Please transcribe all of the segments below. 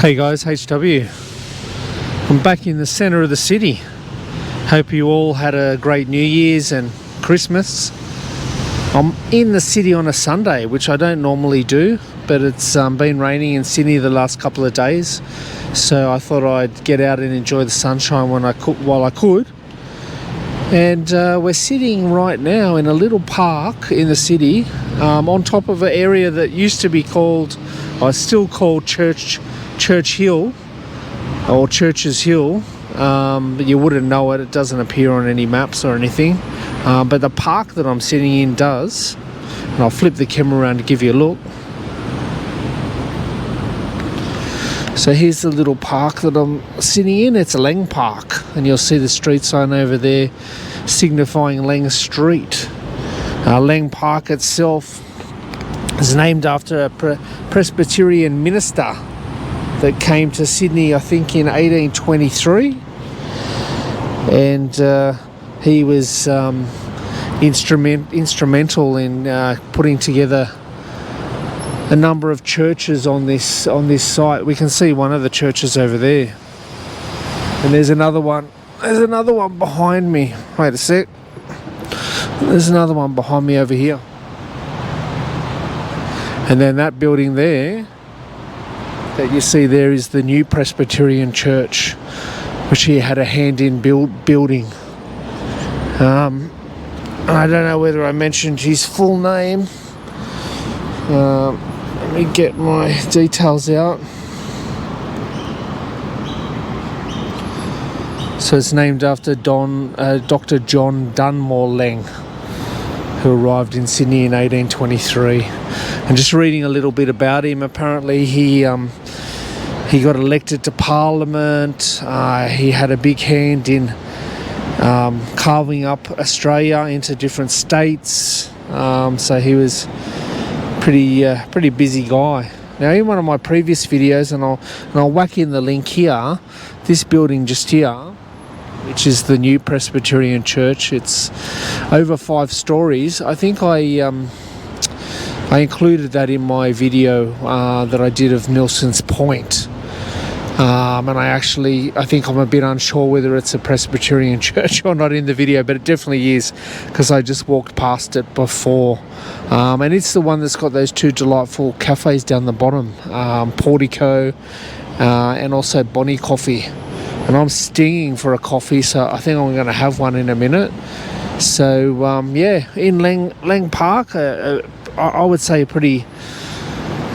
Hey guys, HW. I'm back in the centre of the city. Hope you all had a great New Year's and Christmas. I'm in the city on a Sunday, which I don't normally do, but it's been raining in Sydney the last couple of days, so I thought I'd get out and enjoy the sunshine while I could. And we're sitting right now in a little park in the city, on top of an area that used to be called, or still called Church Hill, or Church's Hill, but you wouldn't know it. It doesn't appear on any maps or anything, but the park that I'm sitting in does. And I'll flip the camera around to give you a look. So here's the little park that I'm sitting in. It's Lang Park, and you'll see the street sign over there signifying Lang Street. Lang Park itself is named after a Presbyterian minister that came to Sydney, I think, in 1823, and he was instrumental in putting together a number of churches on this site. We can see one of the churches over there, and there's another one. There's another one behind me. Wait a sec. There's another one behind me over here, and then that building there that you see there is the new Presbyterian church, which he had a hand in building. I don't know whether I mentioned his full name. Let me get my details out. So it's named after Dr. John Dunmore Lang, who arrived in Sydney in 1823. And just reading a little bit about him, apparently he got elected to Parliament. He had a big hand in carving up Australia into different states. So he was pretty busy guy. Now, in one of my previous videos, and I'll whack in the link here, this building just here, which is the new Presbyterian church, it's over 5 stories. I think I included that in my video that I did of Nelson's Point. And I think I'm a bit unsure whether it's a Presbyterian church or not in the video, but it definitely is, because I just walked past it before. And it's the one that's got those 2 delightful cafes down the bottom, Portico and also Bonnie Coffee. And I'm stinging for a coffee, so I think I'm going to have one in a minute. So yeah, in Lang Park, I would say a pretty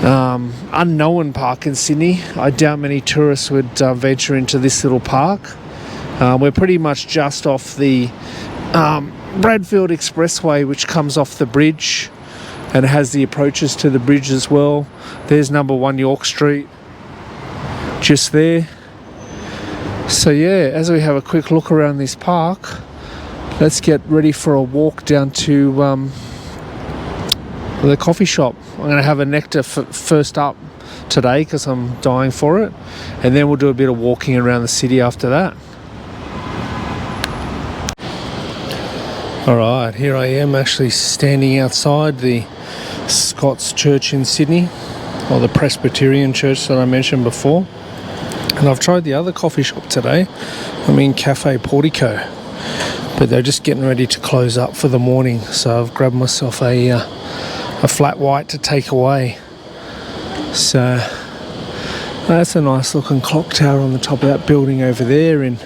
unknown park in Sydney. I doubt many tourists would venture into this little park. We're pretty much just off the Bradfield Expressway, which comes off the bridge and has the approaches to the bridge as well. There's number 1 York Street just there. So yeah, as we have a quick look around this park, let's get ready for a walk down to the coffee shop. I'm going to have a nectar first up today because I'm dying for it, and then we'll do a bit of walking around the city after that. Alright, here I am actually standing outside the Scots church in Sydney, or the Presbyterian church that I mentioned before. And I've tried the other coffee shop today. I'm in Cafe Portico, but they're just getting ready to close up for the morning, so I've grabbed myself a flat white to take away. So that's a nice looking clock tower on the top of that building over there in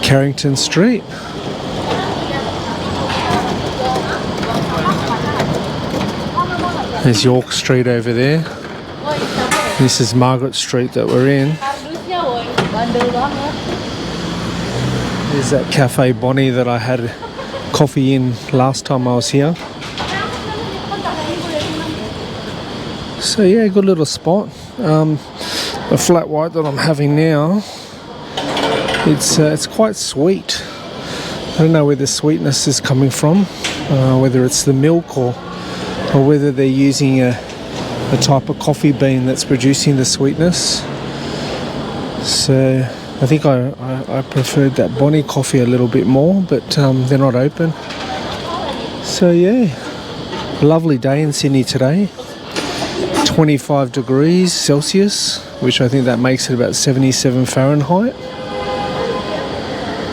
Carrington Street. There's York Street over there. This is Margaret Street that we're in. There's that Cafe Bonnie that I had coffee in last time I was here. So yeah, good little spot. The flat white that I'm having now, it's quite sweet. I don't know where the sweetness is coming from, whether it's the milk or whether they're using a type of coffee bean that's producing the sweetness. So I think I preferred that Bonnie coffee a little bit more, but they're not open. So yeah, lovely day in Sydney today. 25 degrees Celsius. which I think that makes it about 77 Fahrenheit.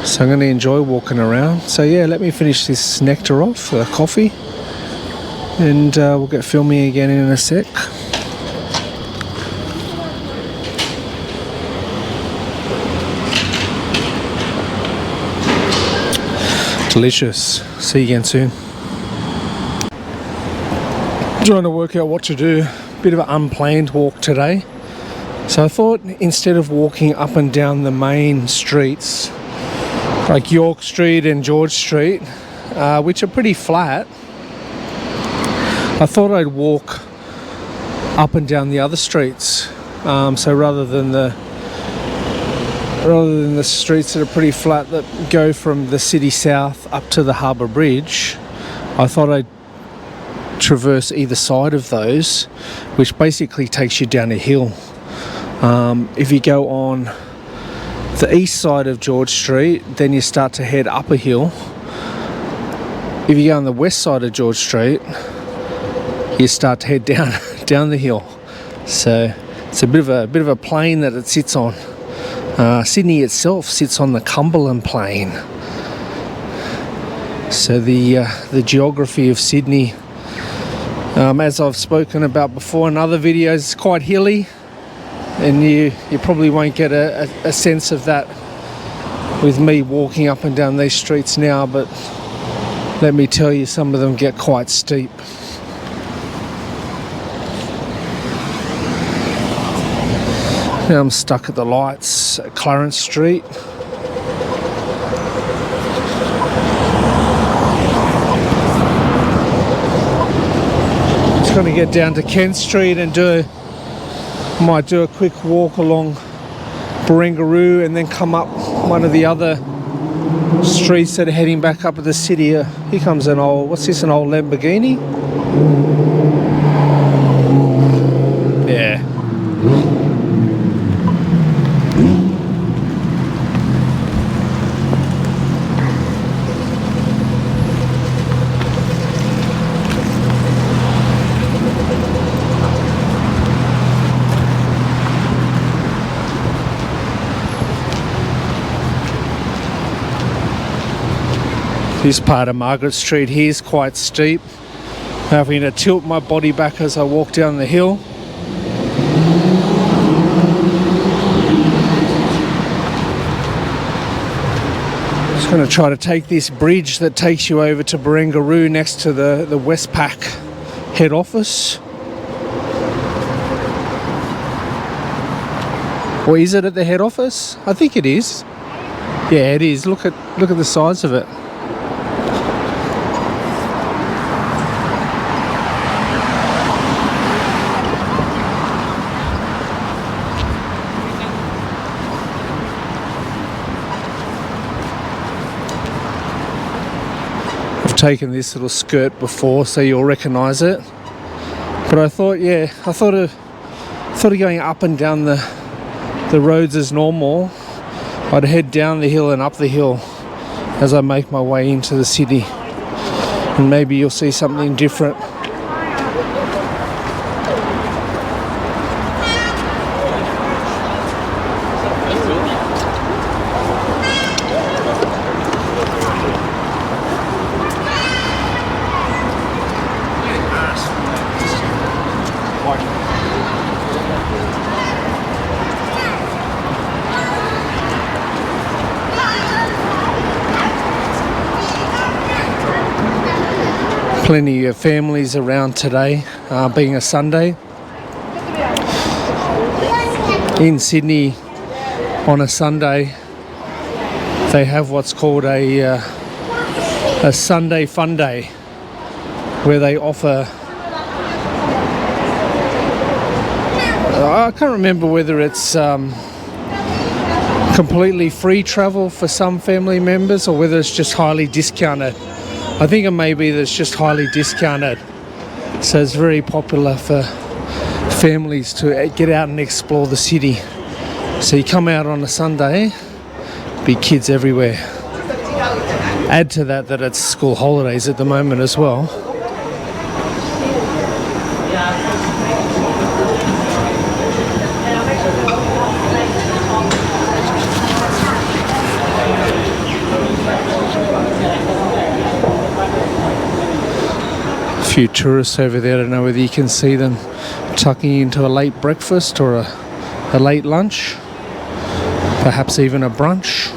So I'm going to enjoy walking around. So yeah, let me finish this nectar off, coffee, and we'll get filming again in a sec. Delicious. See you again soon. Trying to work out what to do. Bit of an unplanned walk today. So I thought instead of walking up and down the main streets like York Street and George Street, which are pretty flat, I thought I'd walk up and down the other streets. So rather than the streets that are pretty flat that go from the city south up to the Harbour Bridge, I thought I'd traverse either side of those, which basically takes you down a hill. If you go on the east side of George Street, then you start to head up a hill. If you go on the west side of George Street, you start to head down the hill. So it's a bit of a plain that it sits on. Sydney itself sits on the Cumberland Plain. So the geography of Sydney, as I've spoken about before in other videos, is quite hilly, and you probably won't get a sense of that with me walking up and down these streets now, but let me tell you, some of them get quite steep. Now I'm stuck at the lights at Clarence Street. Just going to get down to Kent Street and might do a quick walk along Barangaroo and then come up one of the other streets that are heading back up to the city. Here comes an old Lamborghini? Yeah. This part of Margaret Street here is quite steep. I'm having to tilt my body back as I walk down the hill. Just going to try to take this bridge that takes you over to Barangaroo next to the Westpac head office. Or is it at the head office? I think it is. Yeah, it is. Look at the size of it. Taken this little skirt before, so you'll recognise it. But I thought of going up and down the roads as normal. I'd head down the hill and up the hill as I make my way into the city, and maybe you'll see something different. Plenty of families around today, being a Sunday. In Sydney, on a Sunday, they have what's called a Sunday Fun Day, where they offer, I can't remember whether it's completely free travel for some family members or whether it's just highly discounted. I think it may be that it's just highly discounted. So it's very popular for families to get out and explore the city. So you come out on a Sunday, be kids everywhere. Add to that it's school holidays at the moment as well. Few tourists over there. I don't know whether you can see them tucking into a late breakfast or a late lunch, perhaps even a brunch.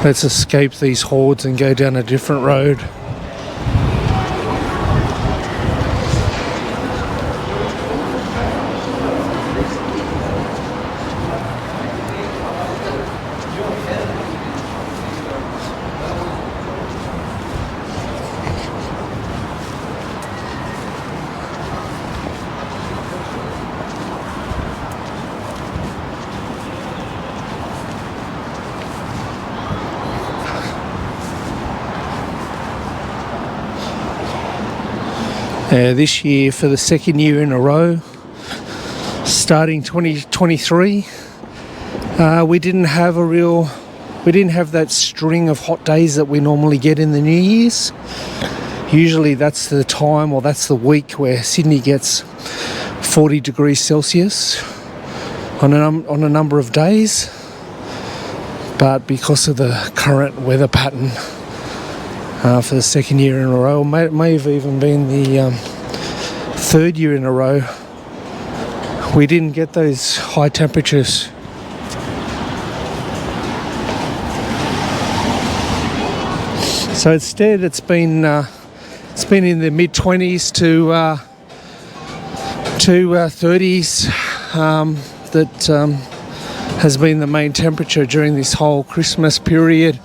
Let's escape these hordes and go down a different road. This year, for the second year in a row, starting 2023, we didn't have that string of hot days that we normally get in the New Year's. Usually that's the time, or that's the week, where Sydney gets 40 degrees Celsius on a number of days. But because of the current weather pattern, for the second year in a row, or may have even been the third year in a row, we didn't get those high temperatures. So instead, it's been in the mid-20s to 30s that has been the main temperature during this whole Christmas period.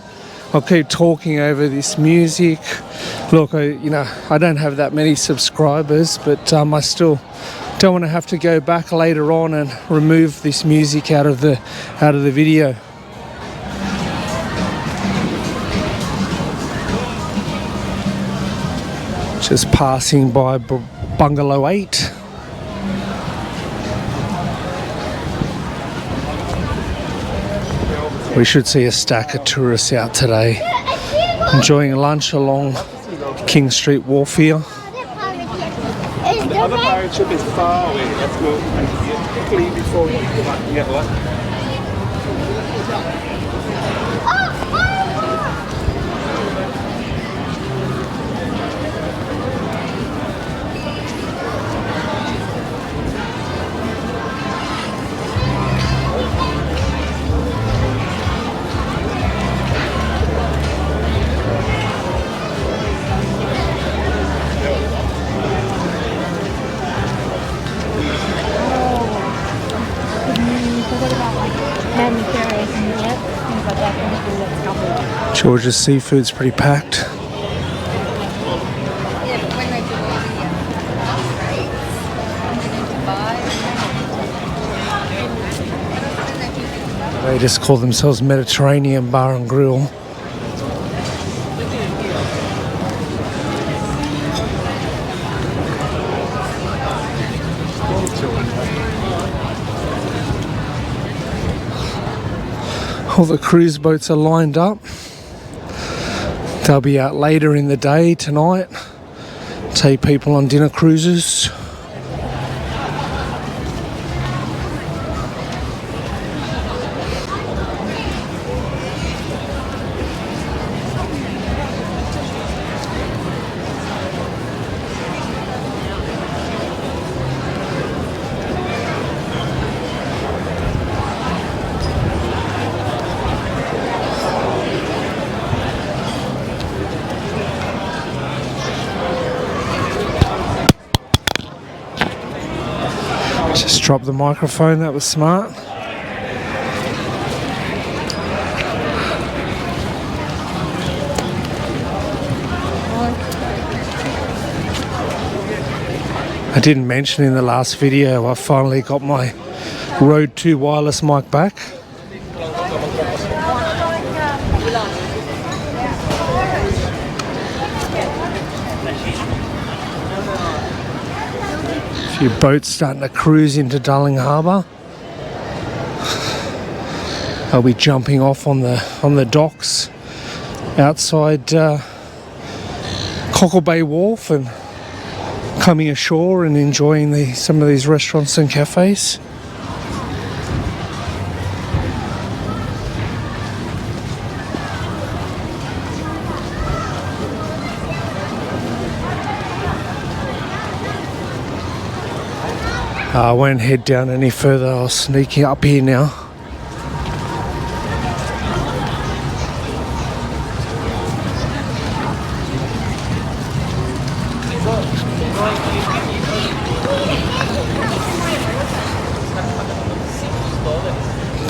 I'll keep talking over this music. Look, I don't have that many subscribers, but I still don't want to have to go back later on and remove this music out of the video. Just passing by Bungalow 8. We should see a stack of tourists out today, enjoying lunch along King Street Wharf here. The other pirate ship is far away. Let's go quickly before we get lost. George's Seafood's pretty packed. They just call themselves Mediterranean Bar and Grill. All the cruise boats are lined up. They'll be out later in the day tonight, take people on dinner cruises. Just dropped the microphone, that was smart. I didn't mention in the last video, I finally got my Rode 2 wireless mic back. A few boats starting to cruise into Darling Harbour. I'll be jumping off on the docks outside Cockle Bay Wharf and coming ashore and enjoying some of these restaurants and cafes. I won't head down any further. I'll sneak up here now.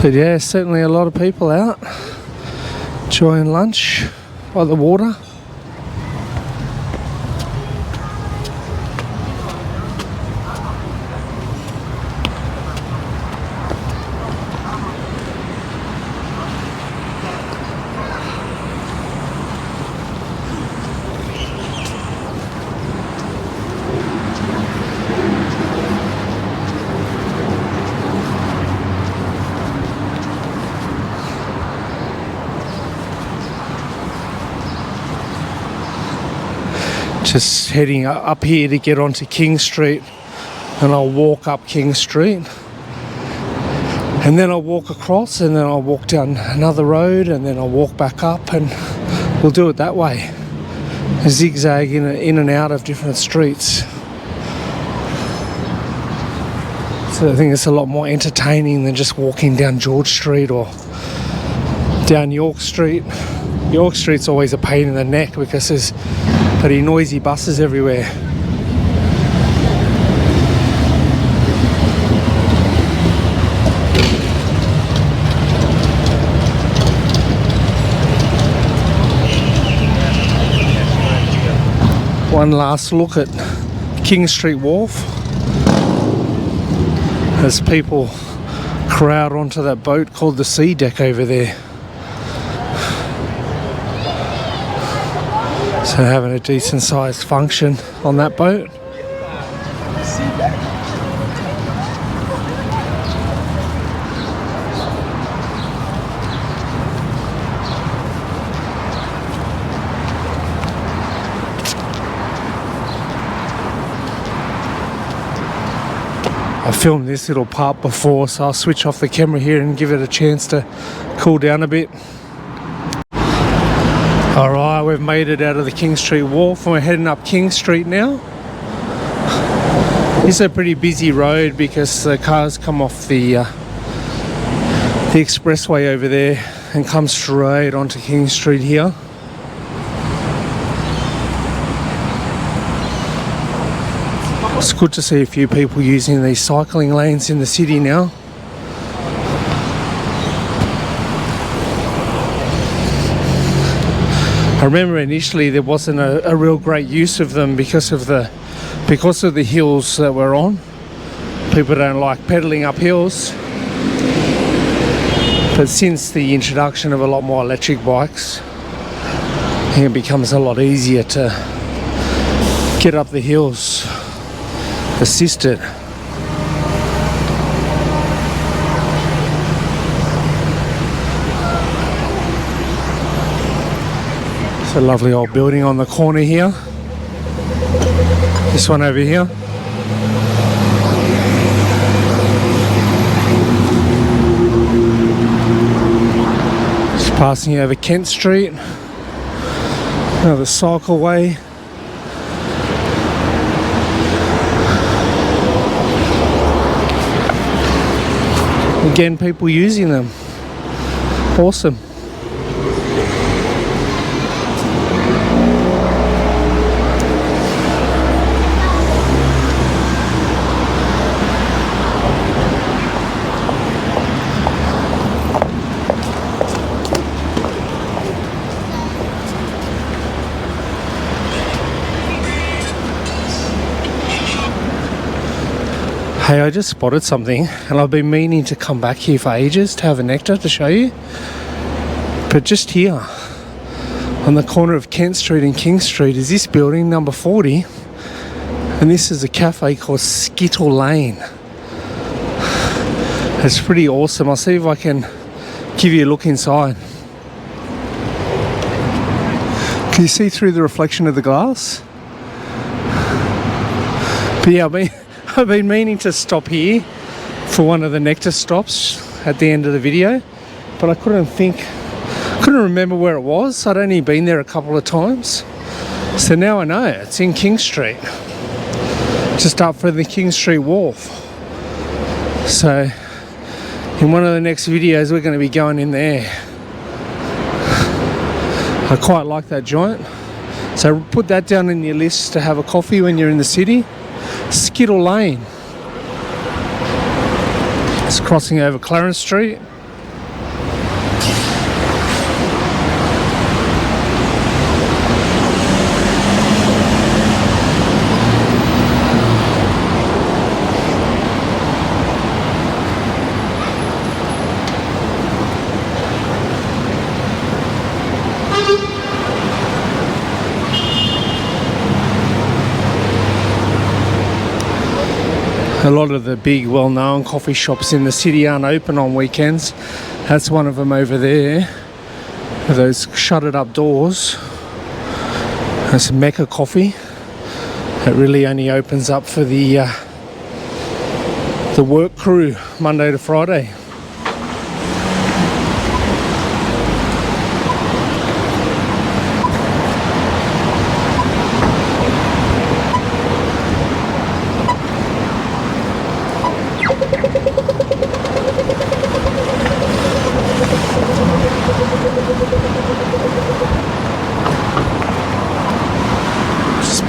But yeah, certainly a lot of people out enjoying lunch by the water. Just heading up here to get onto King Street, and I'll walk up King Street and then I'll walk across and then I'll walk down another road and then I'll walk back up, and we'll do it that way, zigzag in and out of different streets. So I think it's a lot more entertaining than just walking down George Street or down York Street. York Street's always a pain in the neck because there's pretty noisy buses everywhere. One last look at King Street Wharf as people crowd onto that boat called the Sea Deck over there. So having a decent sized function on that boat. I filmed this little part before, so I'll switch off the camera here and give it a chance to cool down a bit. Alright, we've made it out of the King Street Wharf and we're heading up King Street now. It's a pretty busy road because the cars come off the expressway over there and come straight onto King Street here. It's good to see a few people using these cycling lanes in the city now. I remember initially there wasn't a real great use of them because of the hills that we're on. People don't like pedaling up hills. But since the introduction of a lot more electric bikes, I think it becomes a lot easier to get up the hills assisted. A lovely old building on the corner here. This one over here. Just passing over Kent Street. Another cycleway. Again, people using them. Awesome. Hey, I just spotted something and I've been meaning to come back here for ages to have a nectar to show you. But just here, on the corner of Kent Street and King Street, is this building, number 40. And this is a cafe called Skittle Lane. It's pretty awesome. I'll see if I can give you a look inside. Can you see through the reflection of the glass? But yeah, I've been meaning to stop here for one of the nectar stops at the end of the video, but I couldn't remember where it was. I'd only been there a couple of times. So now I know, it's in King Street. Just up for the King Street Wharf. So in one of the next videos we're going to be going in there. I quite like that joint. So put that down in your list to have a coffee when you're in the city. Skittle Lane. It's crossing over Clarence Street. A lot of the big well-known coffee shops in the city aren't open on weekends. That's one of them over there, with those shuttered up doors. That's Mecca Coffee. It really only opens up for the work crew Monday to Friday.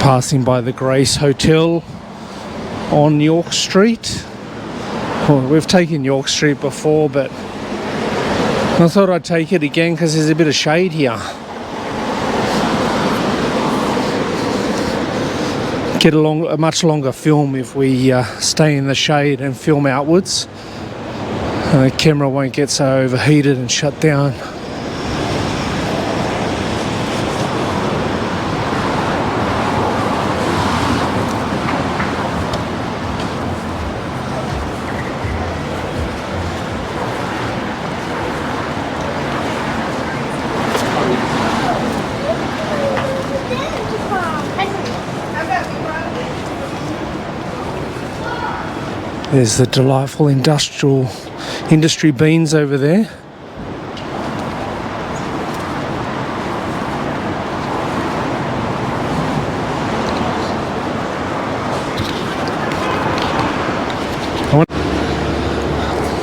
Passing by the Grace Hotel on York Street. Well, we've taken York Street before, but I thought I'd take it again because there's a bit of shade here. Get a much longer film if we stay in the shade and film outwards, and the camera won't get so overheated and shut down. There's the delightful industry beans over there.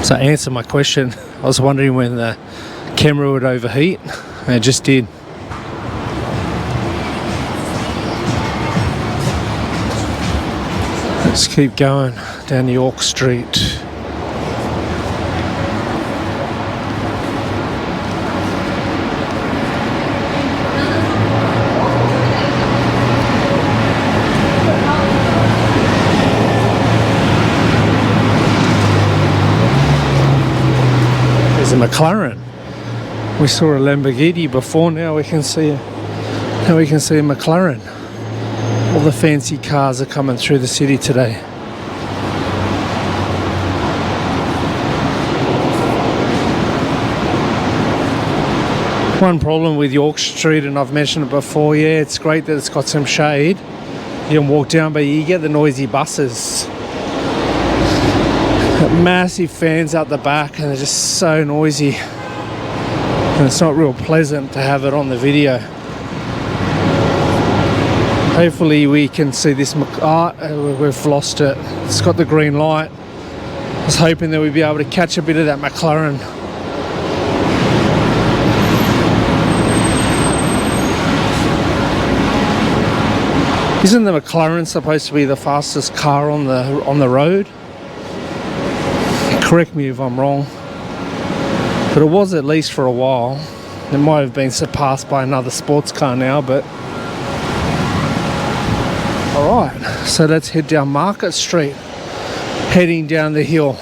So answer my question. I was wondering when the camera would overheat, and it just did. Let's keep going down York Street. There's a McLaren. We saw a Lamborghini before, now we can see a McLaren. All the fancy cars are coming through the city today. One problem with York Street, and I've mentioned it before, yeah, it's great that it's got some shade. You can walk down, but you get the noisy buses. Massive fans out the back, and they're just so noisy. And it's not real pleasant to have it on the video. Hopefully we can see this. We've lost it. It's got the green light. I was hoping that we'd be able to catch a bit of that McLaren. Isn't the McLaren supposed to be the fastest car on the road? Correct me if I'm wrong, but it was at least for a while. It might have been surpassed by another sports car now, but. Alright, so let's head down Margaret Street, heading down the hill.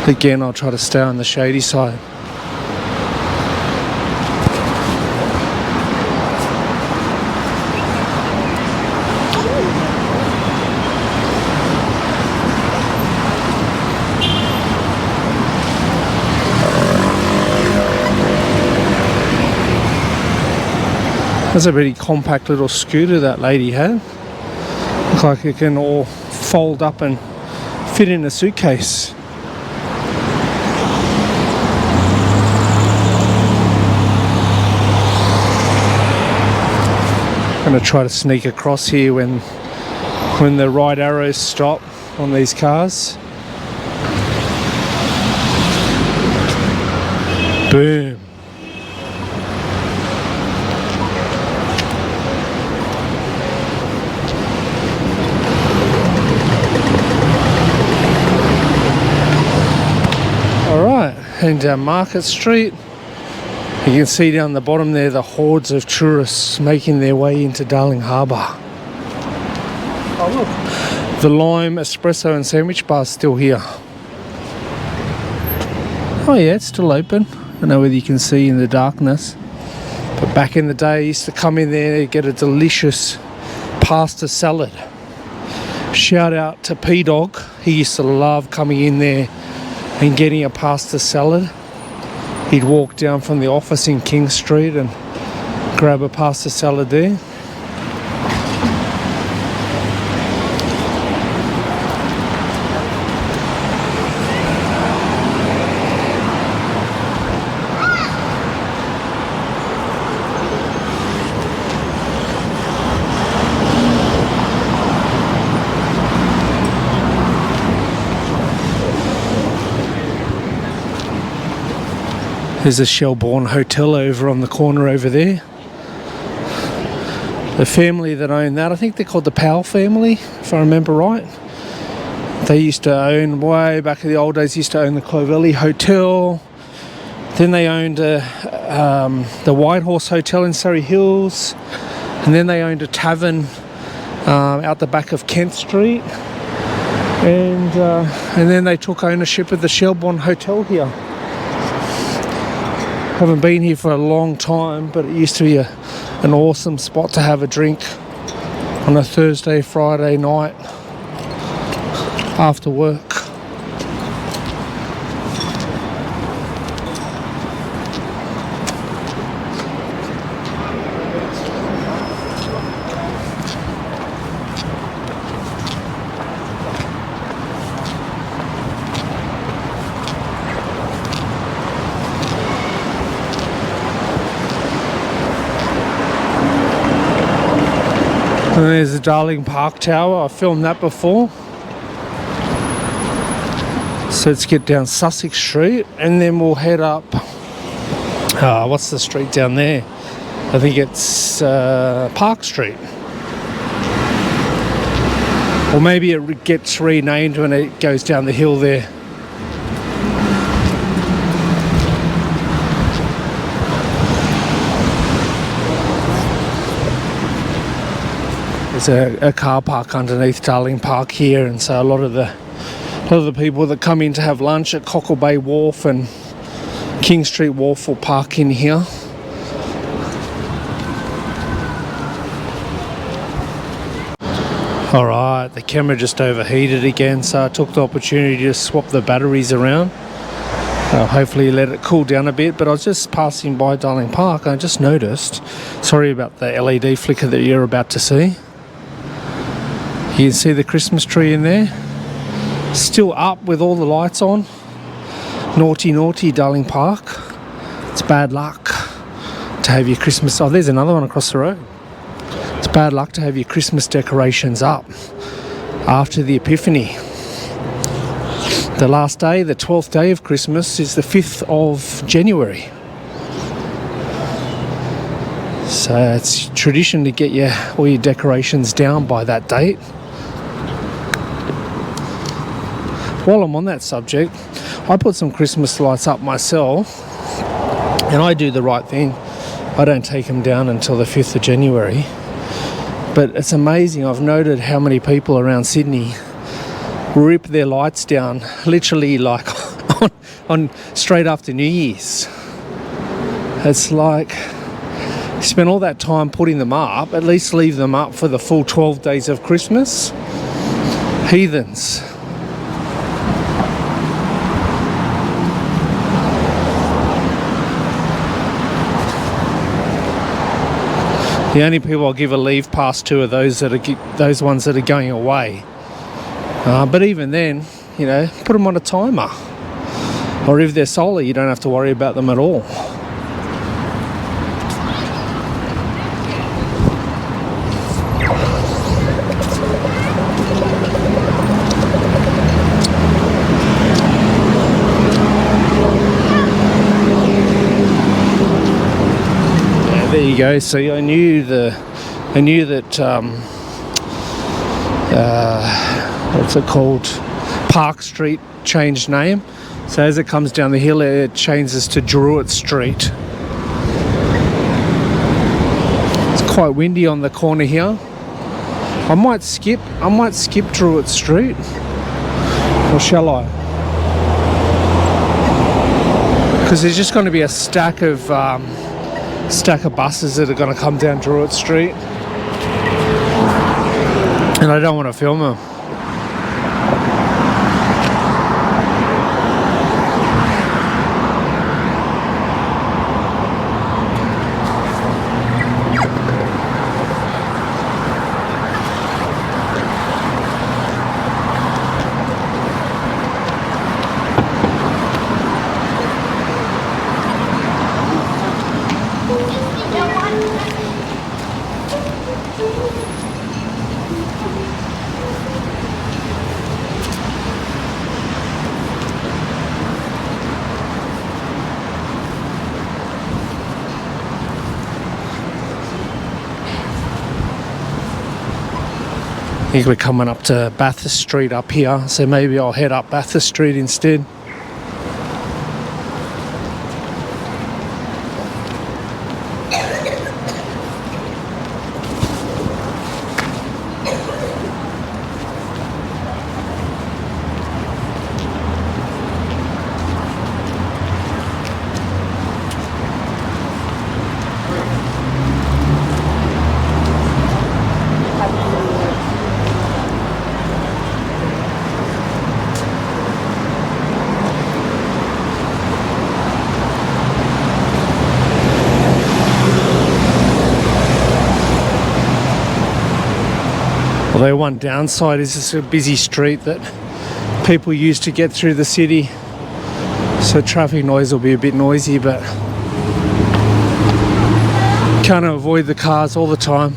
Again, I'll try to stay on the shady side. That's a pretty compact little scooter that lady had. Looks like it can all fold up and fit in a suitcase. I'm going to try to sneak across here when the right arrows stop on these cars. Boom. Alright, heading down Margaret Street. You can see down the bottom there the hordes of tourists making their way into Darling Harbour. Oh look, the lime, espresso and sandwich bar is still here. Oh yeah, it's still open. I don't know whether you can see in the darkness, but back in the day I used to come in there and get a delicious pasta salad. Shout out to P-Dog, he used to love coming in there and getting a pasta salad. He'd walk down from the office in King Street and grab a pasta salad there. There's a Shelbourne Hotel over on the corner over there. The family that own that, I think they're called the Powell family, if I remember right. They used to own, way back in the old days, used to own the Clovelly Hotel. Then they owned the White Horse Hotel in Surrey Hills. And then they owned a tavern out the back of Kent Street. And then they took ownership of the Shelbourne Hotel here. Haven't been here for a long time, but it used to be an awesome spot to have a drink on a Thursday, Friday night after work. And there's the Darling Park Tower. I filmed that before. So let's get down Sussex Street and then we'll head up. What's the street down there? I think it's Park Street. Or maybe it gets renamed when it goes down the hill there. There's a car park underneath Darling Park here, and so a lot of the people that come in to have lunch at Cockle Bay Wharf and King Street Wharf will park in here. Alright, the camera just overheated again, so I took the opportunity to swap the batteries around. Hopefully let it cool down a bit, but I was just passing by Darling Park and I just noticed, sorry about the LED flicker that you're about to see. You can see the Christmas tree in there, still up with all the lights on. Naughty, naughty Darling Park. It's bad luck to have your Christmas... Oh, there's another one across the road. It's bad luck to have your Christmas decorations up after the Epiphany. The last day, the 12th day of Christmas, is the 5th of January. So it's tradition to get all your decorations down by that date. While I'm on that subject, I put some Christmas lights up myself, and I do the right thing. I don't take them down until the 5th of January. But it's amazing, I've noted how many people around Sydney rip their lights down literally like on straight after New Year's. It's like, you spend all that time putting them up, at least leave them up for the full 12 days of Christmas. Heathens. The only people I'll give a leave pass to are those ones that are going away. But even then, you know, put them on a timer. Or if they're solar, you don't have to worry about them at all. There you go. See, I knew that what's it called? Park Street changed name. So as it comes down the hill, it changes to Druitt Street. It's quite windy on the corner here. I might skip Druitt Street, or shall I? Because there's just going to be a stack of buses that are going to come down Druitt Street, and I don't want to film them. I think we're coming up to Bathurst Street up here, so maybe I'll head up Bathurst Street instead. Although one downside is it's a busy street that people use to get through the city, so traffic noise will be a bit noisy, but can't avoid the cars all the time.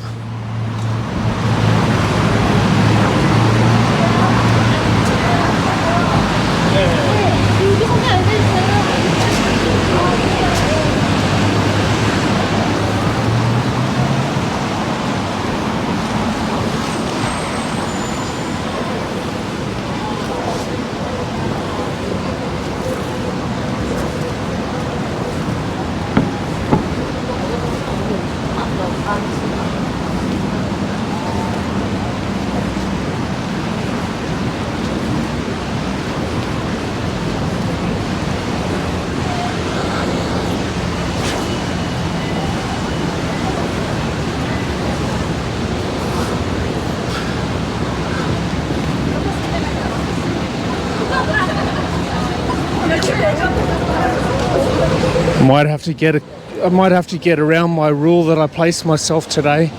I might have to get around my rule that I placed myself today.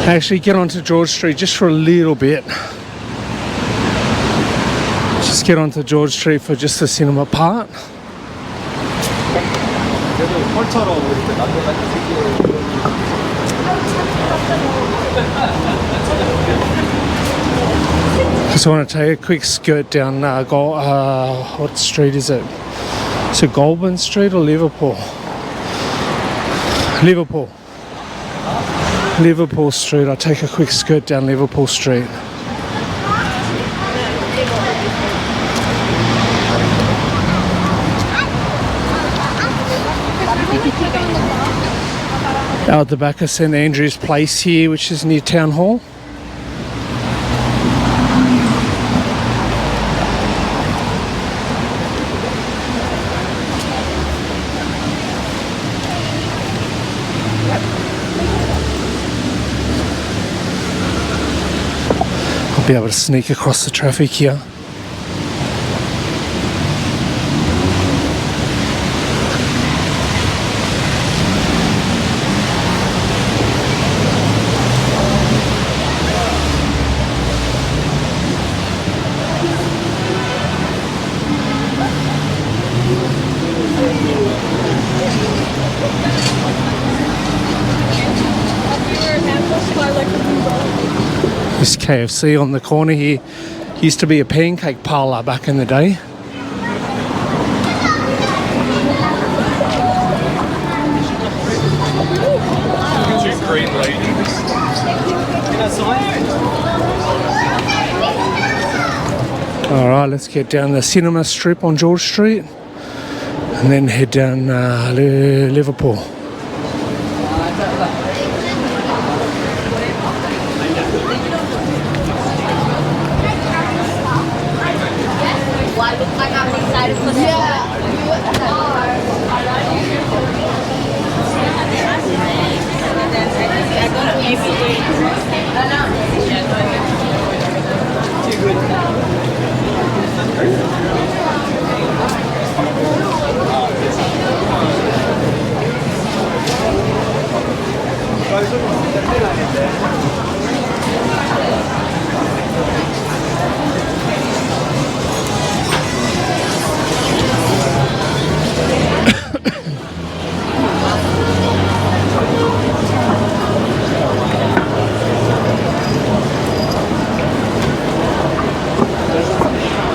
Actually get onto George Street just for a little bit. Just get onto George Street for just the cinema part. Just want to take a quick skirt down what street is it? Is it Goulburn Street or Liverpool? Liverpool Street. I'll take a quick skirt down Liverpool Street. Out the back of St Andrew's Place here, which is near Town Hall. I'll be able to sneak across the traffic here. This KFC on the corner here used to be a pancake parlour back in the day. Alright, let's get down the cinema strip on George Street and then head down Liverpool.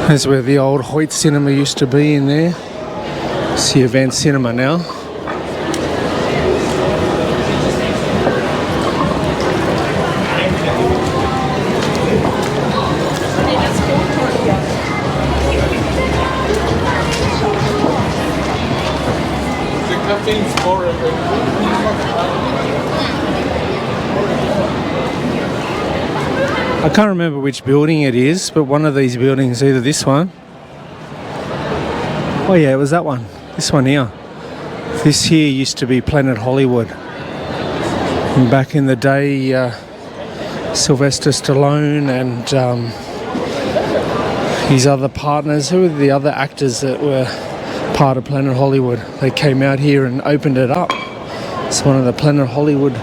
That's where the old Hoyt cinema used to be in there. It's the event cinema now. I can't remember which building it is, but one of these buildings, either this one. Oh yeah, it was that one. This one here. This here used to be Planet Hollywood. And back in the day, Sylvester Stallone and his other partners, who were the other actors that were part of Planet Hollywood, they came out here and opened it up. It's one of the Planet Hollywood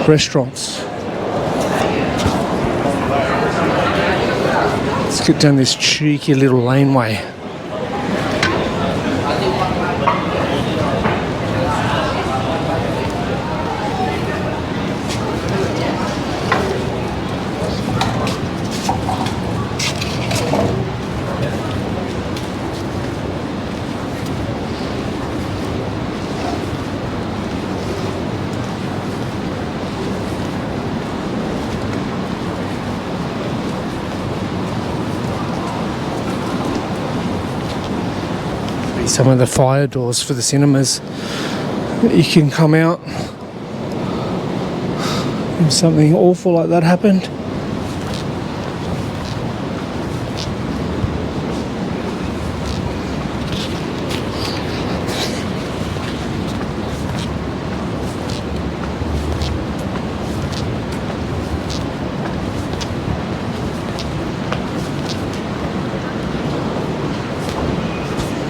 restaurants. Let's get down this cheeky little laneway. Some of the fire doors for the cinemas that you can come out if something awful like that happened.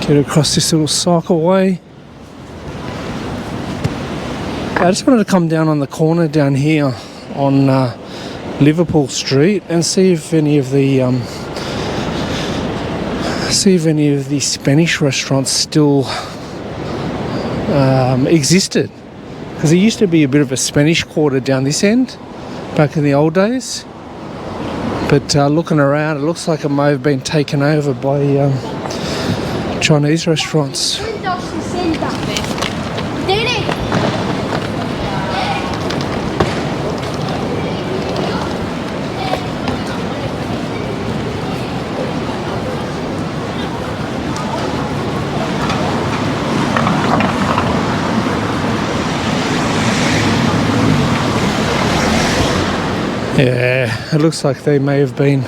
Get across this little cycleway. I just wanted to come down on the corner down here on Liverpool Street and see if any of the Spanish restaurants still existed, because there used to be a bit of a Spanish quarter down this end back in the old days, but looking around, it looks like it may have been taken over by Chinese restaurants. Yeah, it looks like they may have been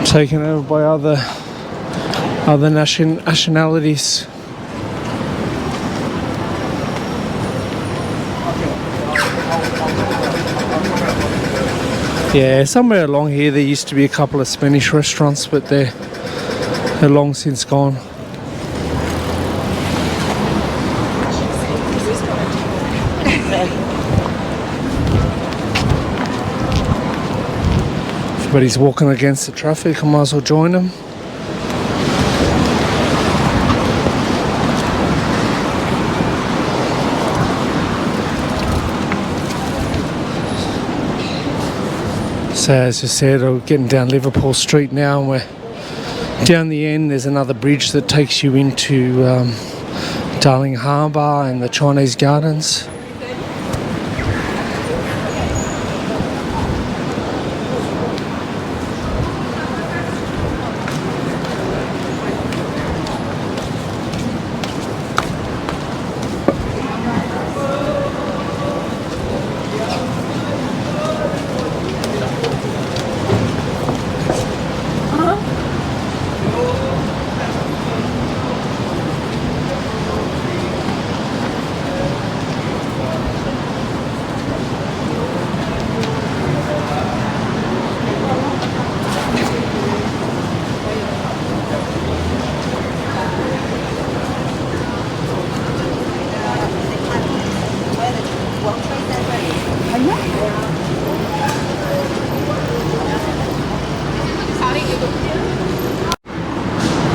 taken over by other nationalities. Yeah, somewhere along here there used to be a couple of Spanish restaurants, but they're long since gone. Everybody's walking against the traffic, I might as well join them. So as I said, we're getting down Liverpool Street now, and we're down the end. There's another bridge that takes you into Darling Harbour and the Chinese Gardens.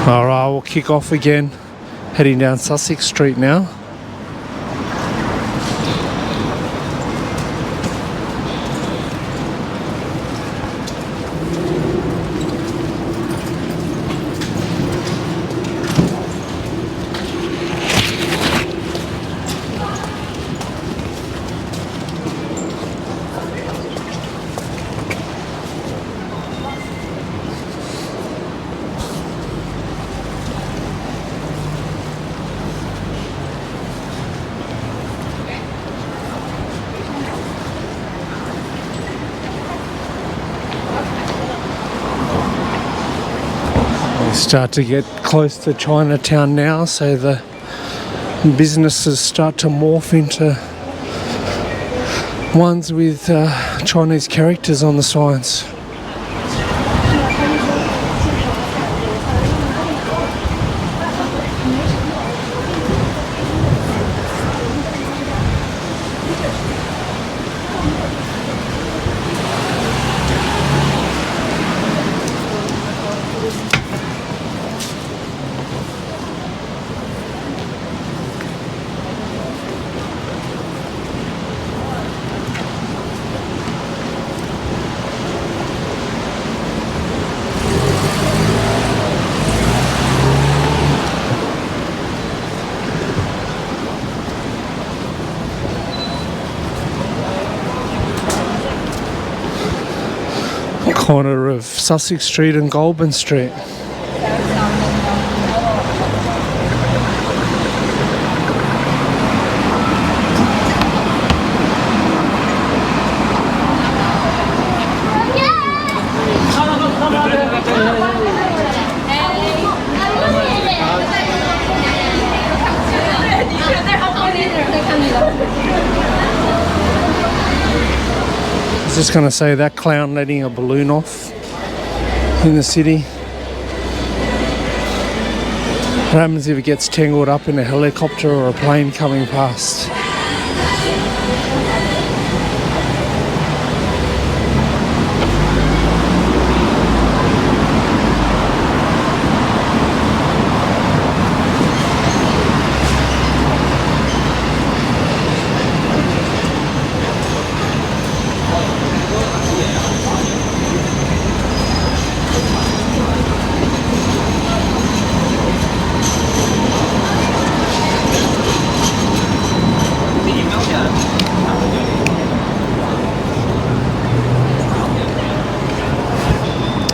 Alright, we'll kick off again, heading down Sussex Street now. Start to get close to Chinatown now, so the businesses start to morph into ones with Chinese characters on the signs. Corner of Sussex Street and Goulburn Street. I was just going to say, that clown letting a balloon off in the city. What happens if it gets tangled up in a helicopter or a plane coming past?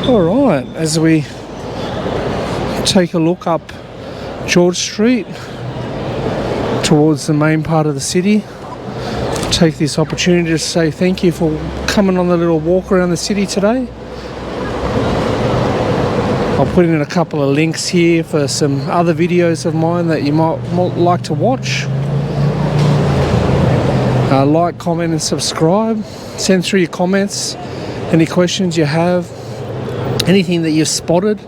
Alright, as we take a look up George Street towards the main part of the city, take this opportunity to say thank you for coming on the little walk around the city today. I'll put in a couple of links here for some other videos of mine that you might like to watch. Like, comment and subscribe. Send through your comments, any questions you have. Anything that you've spotted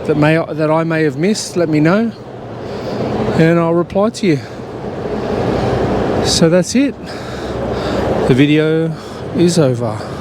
that I may have missed, let me know, and I'll reply to you. So that's it. The video is over.